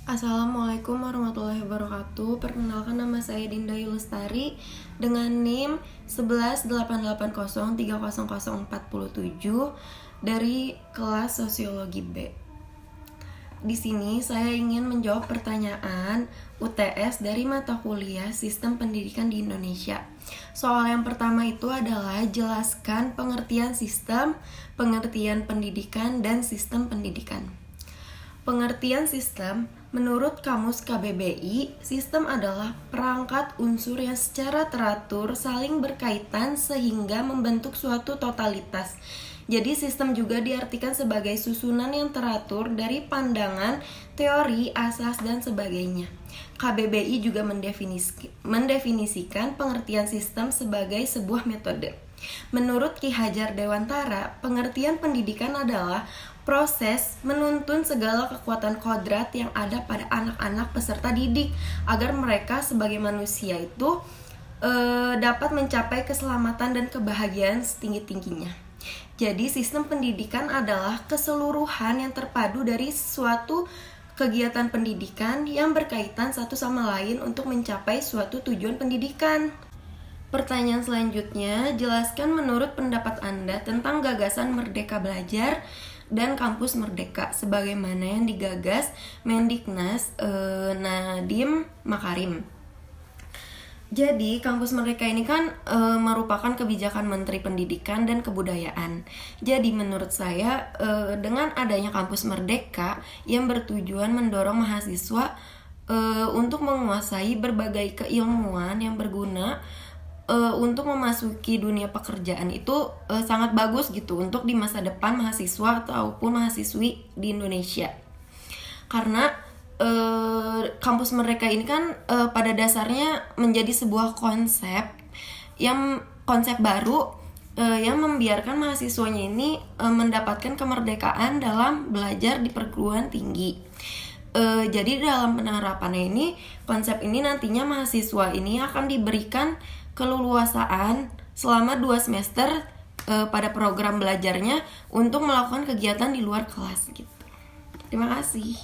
Assalamualaikum warahmatullahi wabarakatuh. Perkenalkan, nama saya Dinda Yulestari dengan NIM 11880300407 dari kelas Sosiologi B. Di sini saya ingin menjawab pertanyaan UTS dari mata kuliah Sistem Pendidikan di Indonesia. Soal yang pertama itu adalah jelaskan pengertian sistem, pengertian pendidikan, dan sistem pendidikan. Pengertian sistem, menurut Kamus KBBI, sistem adalah perangkat unsur yang secara teratur saling berkaitan sehingga membentuk suatu totalitas. Jadi sistem juga diartikan sebagai susunan yang teratur dari pandangan, teori, asas, dan sebagainya. KBBI juga mendefinisikan pengertian sistem sebagai sebuah metode. Menurut Ki Hajar Dewantara, pengertian pendidikan adalah proses menuntun segala kekuatan kodrat yang ada pada anak-anak peserta didik agar mereka sebagai manusia itu dapat mencapai keselamatan dan kebahagiaan setinggi-tingginya. Jadi sistem pendidikan adalah keseluruhan yang terpadu dari suatu kegiatan pendidikan yang berkaitan satu sama lain untuk mencapai suatu tujuan pendidikan. Pertanyaan selanjutnya, jelaskan menurut pendapat Anda tentang gagasan Merdeka Belajar dan Kampus Merdeka sebagaimana yang digagas Mendiknas Nadiem Makarim. Jadi Kampus Merdeka ini kan merupakan kebijakan Menteri Pendidikan dan Kebudayaan. Jadi menurut saya dengan adanya Kampus Merdeka yang bertujuan mendorong mahasiswa untuk menguasai berbagai keilmuan yang berguna untuk memasuki dunia pekerjaan itu sangat bagus gitu untuk di masa depan mahasiswa ataupun mahasiswi di Indonesia. Karena Kampus Merdeka ini kan pada dasarnya menjadi sebuah konsep baru yang membiarkan mahasiswanya ini mendapatkan kemerdekaan dalam belajar di perguruan tinggi. Jadi dalam penerapannya ini, konsep ini nantinya mahasiswa ini akan diberikan keleluasaan selama 2 semester pada program belajarnya untuk melakukan kegiatan di luar kelas gitu. Terima kasih.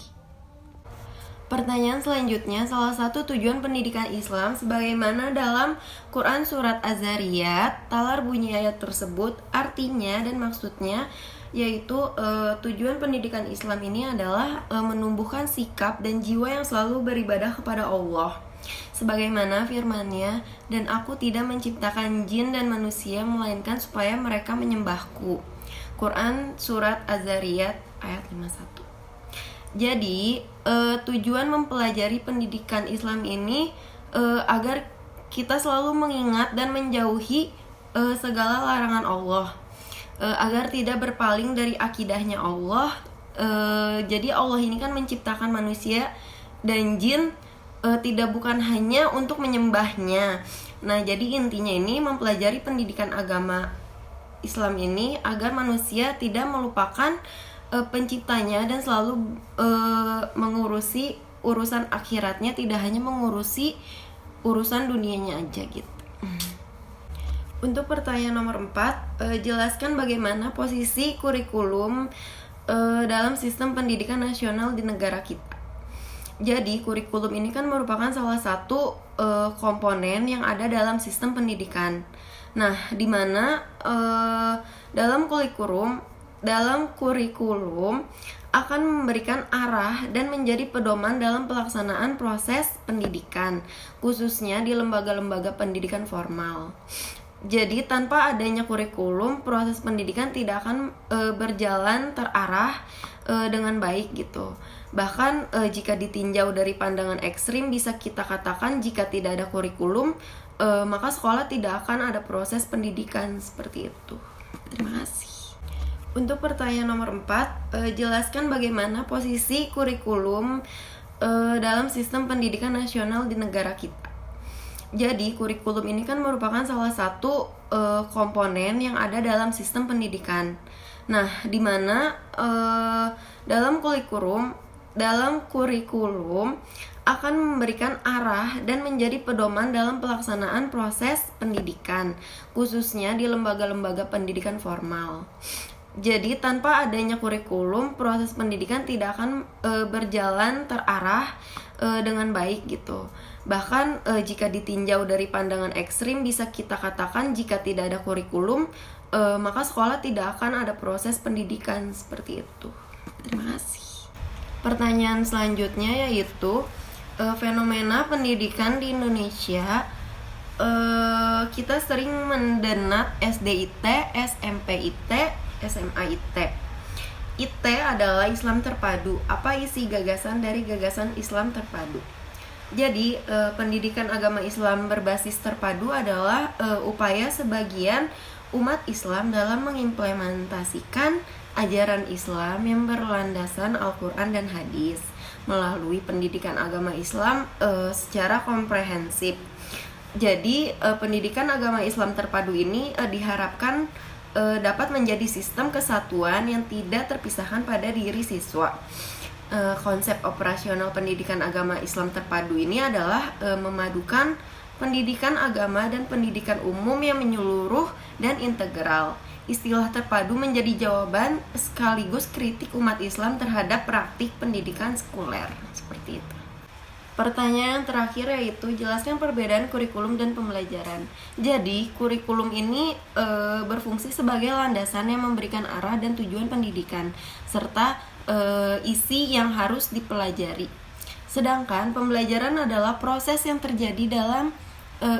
Pertanyaan selanjutnya, salah satu tujuan pendidikan Islam sebagaimana dalam Quran Surat Az-Zariyat, talar bunyi ayat tersebut, artinya dan maksudnya, yaitu tujuan pendidikan Islam ini adalah menumbuhkan sikap dan jiwa yang selalu beribadah kepada Allah. Sebagaimana firman-Nya, dan aku tidak menciptakan jin dan manusia melainkan supaya mereka menyembahku. Quran Surat Az-Zariyat ayat 51. Jadi tujuan mempelajari pendidikan Islam ini agar kita selalu mengingat dan menjauhi segala larangan Allah, agar tidak berpaling dari akidahnya Allah. Jadi Allah ini kan menciptakan manusia dan jin tidak bukan hanya untuk menyembahnya. Nah, jadi intinya ini mempelajari pendidikan agama Islam ini agar manusia tidak melupakan penciptanya dan selalu mengurusi urusan akhiratnya, tidak hanya mengurusi urusan dunianya aja gitu. Untuk pertanyaan nomor 4, jelaskan bagaimana posisi kurikulum dalam sistem pendidikan nasional di negara kita. Jadi kurikulum ini kan merupakan salah satu komponen yang ada dalam sistem pendidikan. Nah, di mana dalam kurikulum akan memberikan arah dan menjadi pedoman dalam pelaksanaan proses pendidikan, khususnya di lembaga-lembaga pendidikan formal. Jadi tanpa adanya kurikulum, proses pendidikan tidak akan berjalan terarah dengan baik gitu. Bahkan jika ditinjau dari pandangan ekstrim, bisa kita katakan jika tidak ada kurikulum, maka sekolah tidak akan ada proses pendidikan seperti itu. Terima kasih. Untuk pertanyaan nomor 4, jelaskan bagaimana posisi kurikulum dalam sistem pendidikan nasional di negara kita. Jadi kurikulum ini kan merupakan salah satu komponen yang ada dalam sistem pendidikan. Nah, di mana dalam kurikulum akan memberikan arah dan menjadi pedoman dalam pelaksanaan proses pendidikan, khususnya di lembaga-lembaga pendidikan formal. Jadi tanpa adanya kurikulum, proses pendidikan tidak akan berjalan terarah dengan baik gitu. Bahkan jika ditinjau dari pandangan ekstrim, bisa kita katakan jika tidak ada kurikulum, maka sekolah tidak akan ada proses pendidikan seperti itu. Terima kasih. Pertanyaan selanjutnya yaitu fenomena pendidikan di Indonesia. Kita sering mendenat SDIT, SMPIT, SMAIT. IT adalah Islam terpadu. Apa isi gagasan dari gagasan Islam terpadu? Jadi, pendidikan agama Islam berbasis terpadu adalah upaya sebagian umat Islam dalam mengimplementasikan ajaran Islam yang berlandasan Al-Quran dan Hadis melalui pendidikan agama Islam secara komprehensif. Jadi, pendidikan agama Islam terpadu ini diharapkan dapat menjadi sistem kesatuan yang tidak terpisahkan pada diri siswa. Konsep operasional pendidikan agama Islam terpadu ini adalah memadukan pendidikan agama dan pendidikan umum yang menyeluruh dan integral. Istilah terpadu menjadi jawaban sekaligus kritik umat Islam terhadap praktik pendidikan sekuler. Seperti itu. Pertanyaan terakhir yaitu jelaskan perbedaan kurikulum dan pembelajaran. Jadi, kurikulum ini berfungsi sebagai landasan yang memberikan arah dan tujuan pendidikan serta isi yang harus dipelajari. Sedangkan pembelajaran adalah proses yang terjadi dalam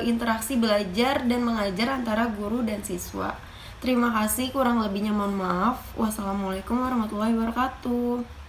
interaksi belajar dan mengajar antara guru dan siswa. Terima kasih, kurang lebihnya mohon maaf. Wassalamualaikum warahmatullahi wabarakatuh.